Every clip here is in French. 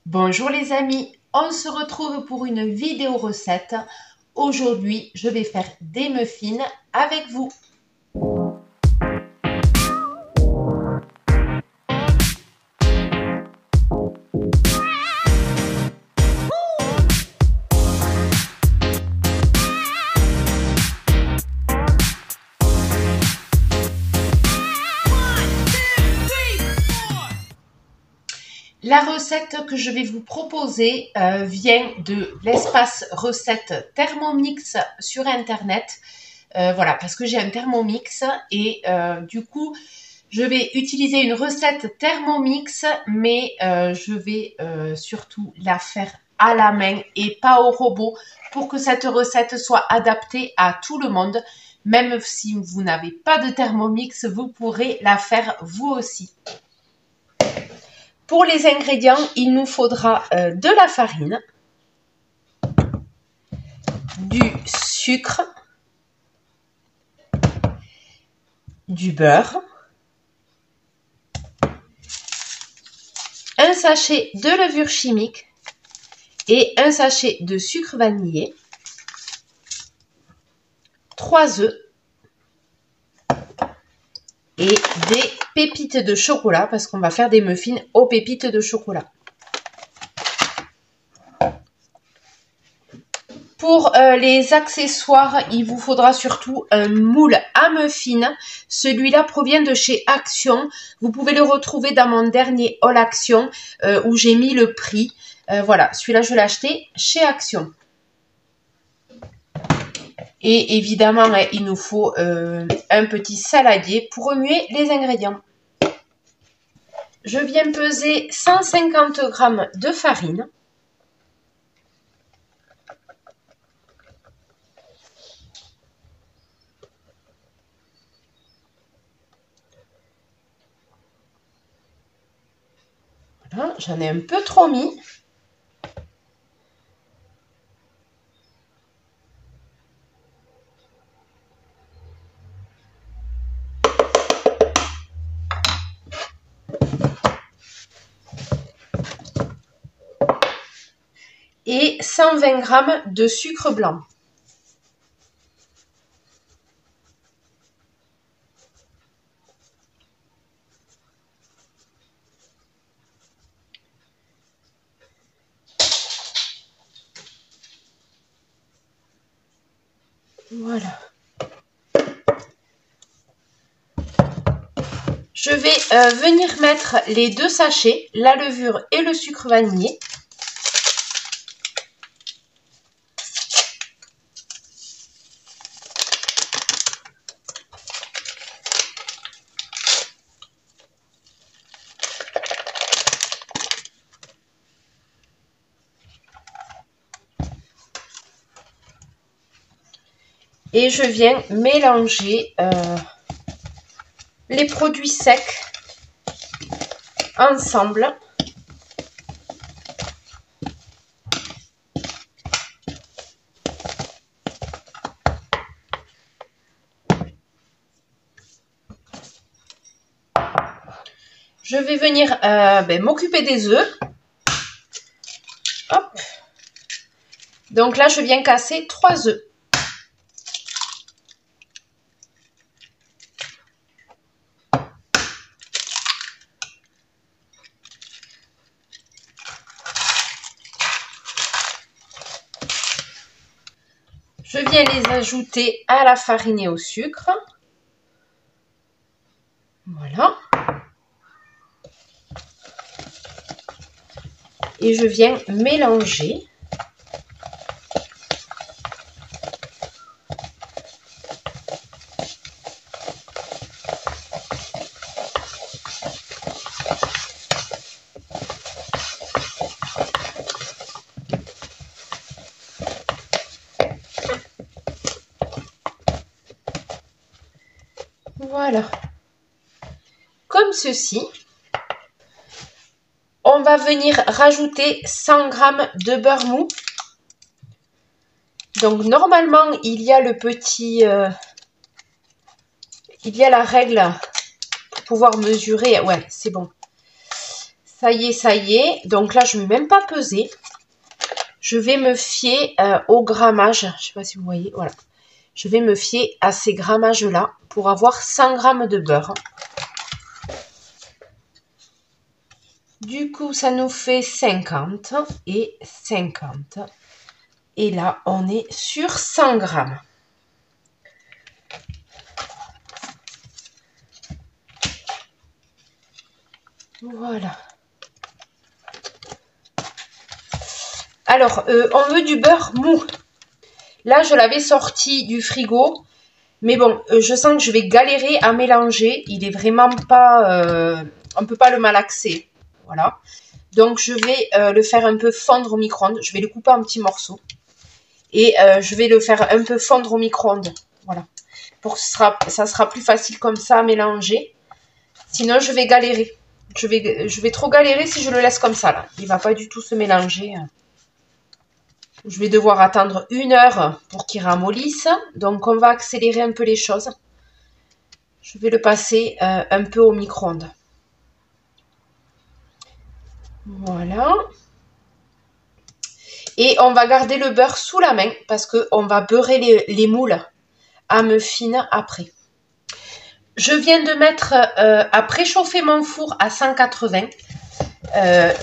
Bonjour les amis, on se retrouve pour une vidéo recette. Aujourd'hui, je vais faire des muffins avec vous. La recette que je vais vous proposer vient de l'espace recette Thermomix sur internet. Voilà, parce que j'ai un Thermomix et du coup, je vais utiliser une recette Thermomix, mais je vais surtout la faire à la main et pas au robot pour que cette recette soit adaptée à tout le monde. Même si vous n'avez pas de Thermomix, vous pourrez la faire vous aussi. Pour les ingrédients, il nous faudra de la farine, du sucre, du beurre, un sachet de levure chimique et un sachet de sucre vanillé, 3 œufs et des pépites de chocolat parce qu'on va faire des muffins aux pépites de chocolat. Pour les accessoires, il vous faudra surtout un moule à muffins. Celui-là provient de chez Action. Vous pouvez le retrouver dans mon dernier haul Action où j'ai mis le prix. Voilà, celui-là je l'ai acheté chez Action. Et évidemment, il nous faut un petit saladier pour remuer les ingrédients. Je viens peser 150 g de farine. Voilà, j'en ai un peu trop mis. Et 120 g de sucre blanc. Voilà. Je vais venir mettre les deux sachets, la levure et le sucre vanillé. Et je viens mélanger les produits secs ensemble. Je vais venir m'occuper des œufs. Hop. Donc là, je viens casser 3 œufs. Je viens les ajouter à la farine et au sucre. Voilà. Et je viens mélanger. Voilà. Comme ceci. On va venir rajouter 100 g de beurre mou. Donc normalement, il y a le petit... il y a la règle pour pouvoir mesurer. Ouais, c'est bon. Ça y est, ça y est. Donc là, je ne vais même pas peser. Je vais me fier au grammage. Je ne sais pas si vous voyez. Voilà. Je vais me fier à ces grammages-là pour avoir 100 g de beurre. Du coup, ça nous fait 50 et 50. Et là, on est sur 100 g. Voilà. Alors, on veut du beurre mou. Là, je l'avais sorti du frigo. Mais bon, je sens que je vais galérer à mélanger. Il est vraiment pas... on ne peut pas le malaxer. Voilà. Donc, je vais le faire un peu fondre au micro-ondes. Je vais le couper en petits morceaux. Et je vais le faire un peu fondre au micro-ondes. Voilà. Pour que ça sera plus facile comme ça à mélanger. Sinon, je vais galérer. Je vais trop galérer si je le laisse comme ça, là. Il ne va pas du tout se mélanger. Je vais devoir attendre 1 heure pour qu'il ramollisse. Donc, on va accélérer un peu les choses. Je vais le passer un peu au micro-ondes. Voilà. Et on va garder le beurre sous la main parce qu'on va beurrer les moules à muffins après. Je viens de mettre à préchauffer mon four à 180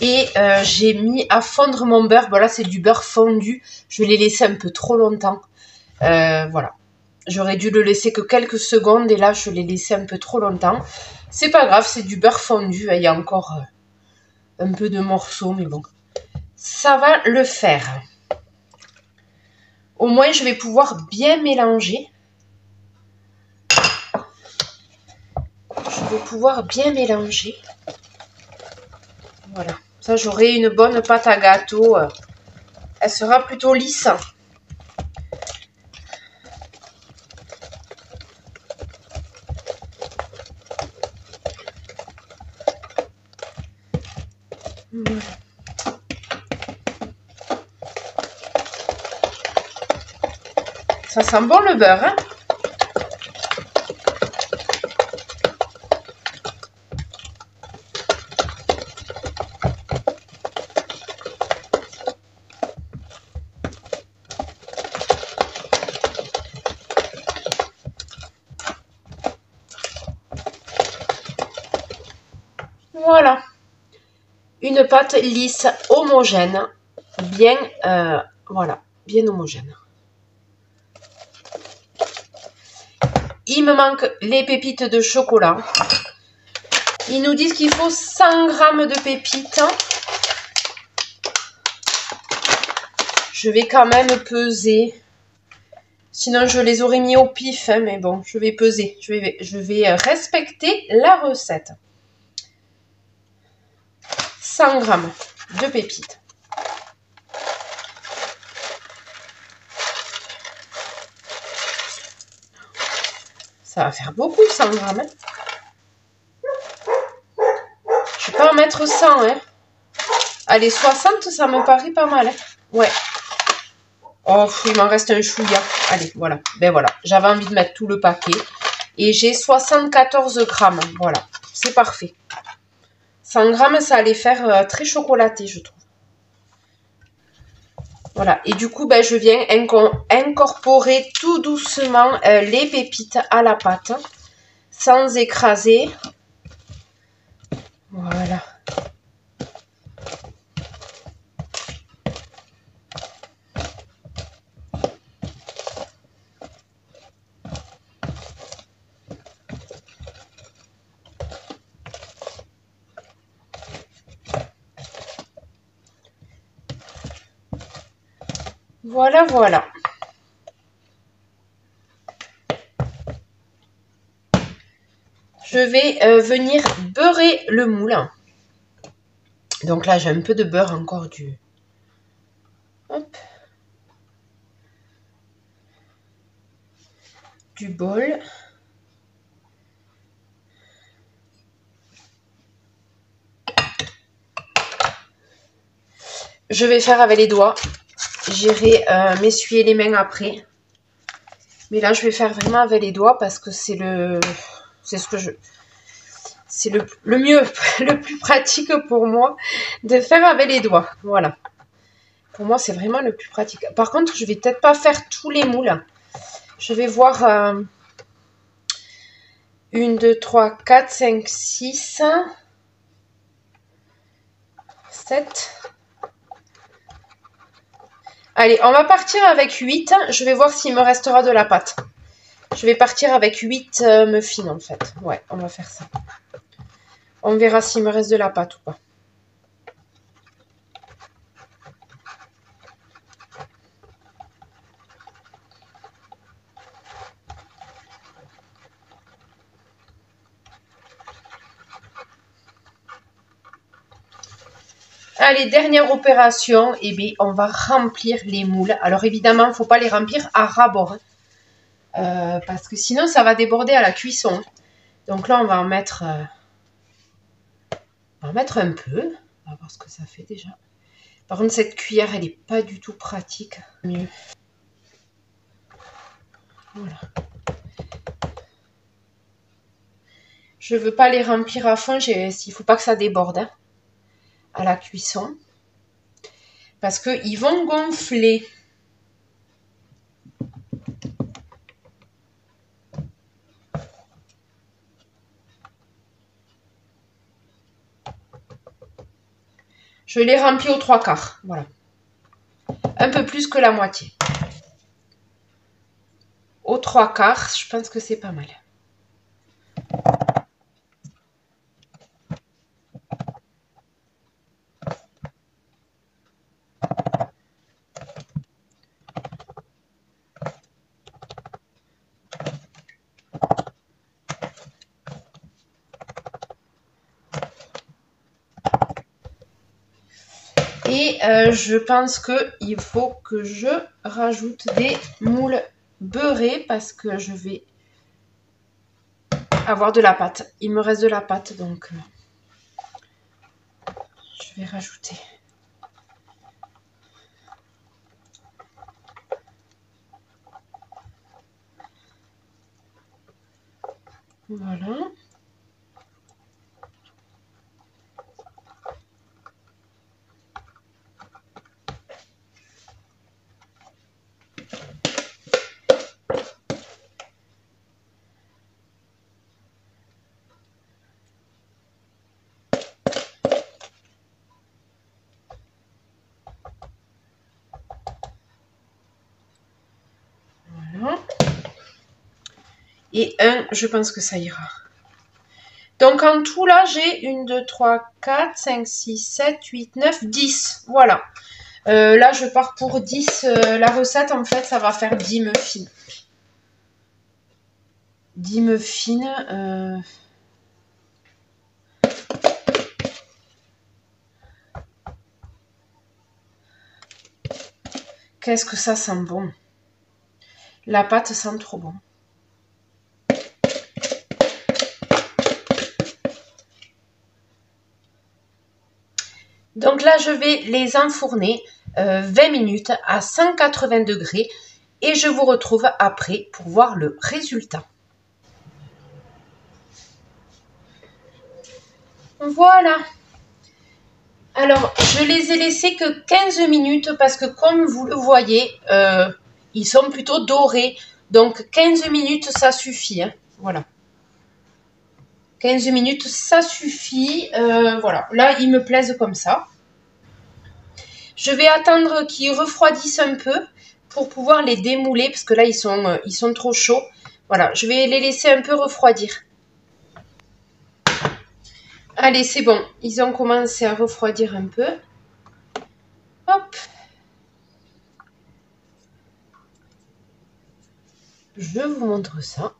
et j'ai mis à fondre mon beurre. Voilà, c'est du beurre fondu. Je l'ai laissé un peu trop longtemps. Voilà. J'aurais dû le laisser que quelques secondes et là, je l'ai laissé un peu trop longtemps. C'est pas grave, c'est du beurre fondu. Il y a encore un peu de morceaux, mais bon. Ça va le faire. Au moins, je vais pouvoir bien mélanger. Je vais pouvoir bien mélanger. Voilà. Ça, j'aurai une bonne pâte à gâteau. Elle sera plutôt lisse. Voilà. Ça sent bon le beurre, hein? Voilà. Une pâte lisse, homogène, bien, voilà, bien homogène. Il me manque les pépites de chocolat. Ils nous disent qu'il faut 100 g de pépites. Je vais quand même peser. Sinon, je les aurais mis au pif, hein, mais bon, je vais peser. Je vais respecter la recette. 100 g de pépites. Ça va faire beaucoup, 100 g. Hein. Je vais pas en mettre 100. Hein. Allez, 60, ça me paraît pas mal. Hein. Ouais. Oh, il m'en reste un chouïa. Allez, voilà. Ben voilà. J'avais envie de mettre tout le paquet. Et j'ai 74 grammes. Voilà. C'est parfait. 100 grammes, ça allait faire très chocolaté, je trouve. Voilà. Et du coup, ben, je viens incorporer tout doucement les pépites à la pâte. Sans écraser. Voilà. Voilà, voilà. Je vais venir beurrer le moule. Donc là, j'ai un peu de beurre encore du... Hop. Du bol. Je vais faire avec les doigts. J'irai m'essuyer les mains après. Mais là, je vais faire vraiment avec les doigts parce que c'est c'est le mieux, le plus pratique pour moi de faire avec les doigts. Voilà. Pour moi, c'est vraiment le plus pratique. Par contre, je vais peut-être pas faire tous les moules. Je vais voir 1, 2, 3, 4, 5, 6, 7. Allez, on va partir avec 8. Je vais voir s'il me restera de la pâte. Je vais partir avec 8 muffins en fait. Ouais, on va faire ça. On verra s'il me reste de la pâte ou pas. Allez, dernière opération, eh bien, on va remplir les moules. Alors évidemment, il ne faut pas les remplir à ras-bord. Parce que sinon, ça va déborder à la cuisson. Donc là, on va en mettre, un peu. On va voir ce que ça fait déjà. Par contre, cette cuillère, elle n'est pas du tout pratique. Mieux. Voilà. Je ne veux pas les remplir à fond. Il ne faut pas que ça déborde hein, à la cuisson. Parce qu'ils vont gonfler. Je les remplis aux 3/4. Voilà. Un peu plus que la moitié. Aux 3/4, je pense que c'est pas mal. Et je pense qu'il faut que je rajoute des moules beurrés parce que je vais avoir de la pâte. Il me reste de la pâte donc je vais rajouter. Voilà. Voilà. Et je pense que ça ira. Donc en tout là, j'ai 1, 2, 3, 4, 5, 6, 7, 8, 9, 10. Voilà. Là, je pars pour 10. La recette, en fait, ça va faire 10 muffins. 10 muffins. Qu'est-ce que ça sent bon. La pâte sent trop bon. Donc là, je vais les enfourner 20 minutes à 180 degrés et je vous retrouve après pour voir le résultat. Voilà. Alors, je les ai laissés que 15 minutes parce que comme vous le voyez, ils sont plutôt dorés. Donc 15 minutes, ça suffit. Hein. Voilà. 15 minutes, ça suffit. Voilà. Là, ils me plaisent comme ça. Je vais attendre qu'ils refroidissent un peu pour pouvoir les démouler parce que là, ils sont trop chauds. Voilà, je vais les laisser un peu refroidir. Allez, c'est bon. Ils ont commencé à refroidir un peu. Hop. Je vous montre ça.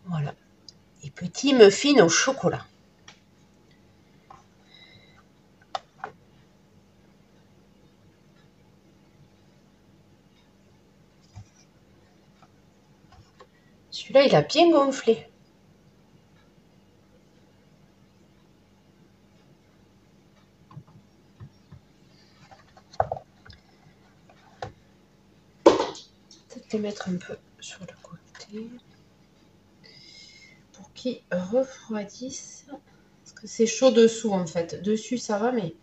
Voilà. Les petits muffins au chocolat. Celui-là, il a bien gonflé. Peut-être les mettre un peu sur le côté pour qu'ils refroidissent. Parce que c'est chaud dessous en fait. Dessus ça va, mais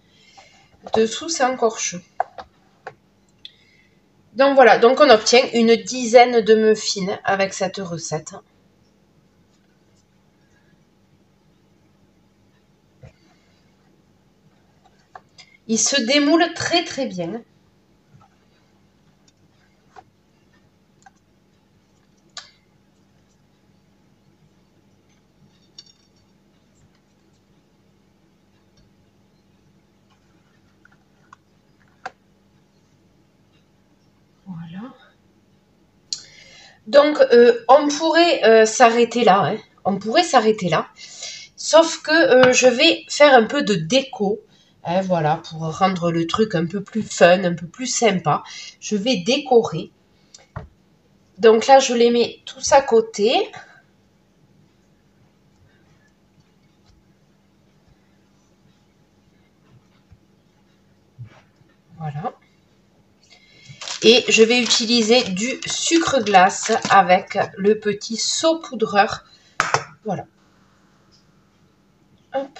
dessous c'est encore chaud. Donc voilà, donc on obtient une dizaine de muffins avec cette recette. Il se démoule très très bien. Voilà. Donc, on pourrait s'arrêter là. Hein. On pourrait s'arrêter là. Sauf que je vais faire un peu de déco. Hein, voilà, pour rendre le truc un peu plus fun, un peu plus sympa. Je vais décorer. Donc là, je les mets tous à côté. Voilà. Et je vais utiliser du sucre glace avec le petit saupoudreur. Voilà. Hop.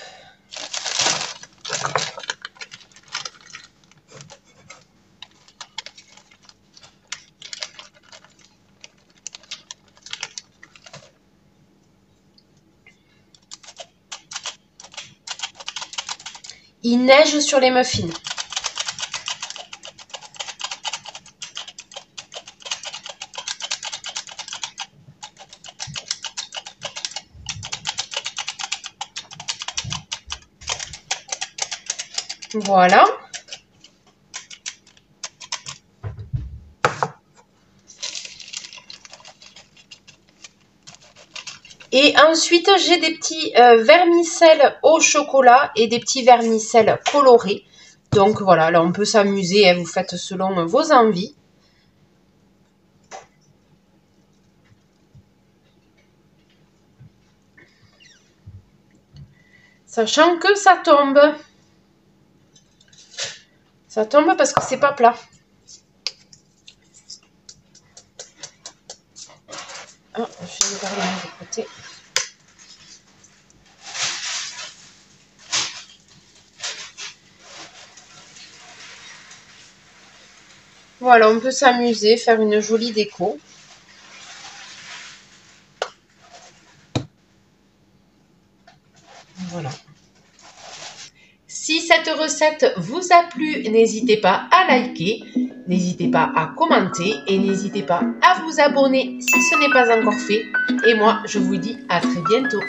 Il neige sur les muffins. Voilà. Et ensuite, j'ai des petits vermicelles au chocolat et des petits vermicelles colorés. Donc voilà, là on peut s'amuser, hein, vous faites selon vos envies. Sachant que ça tombe. Ça tombe parce que c'est pas plat. Ah, je vais regarder de côté. Voilà, on peut s'amuser, faire une jolie déco. Voilà. Si cette recette vous a plu, n'hésitez pas à liker, n'hésitez pas à commenter et n'hésitez pas à vous abonner si ce n'est pas encore fait. Et moi, je vous dis à très bientôt.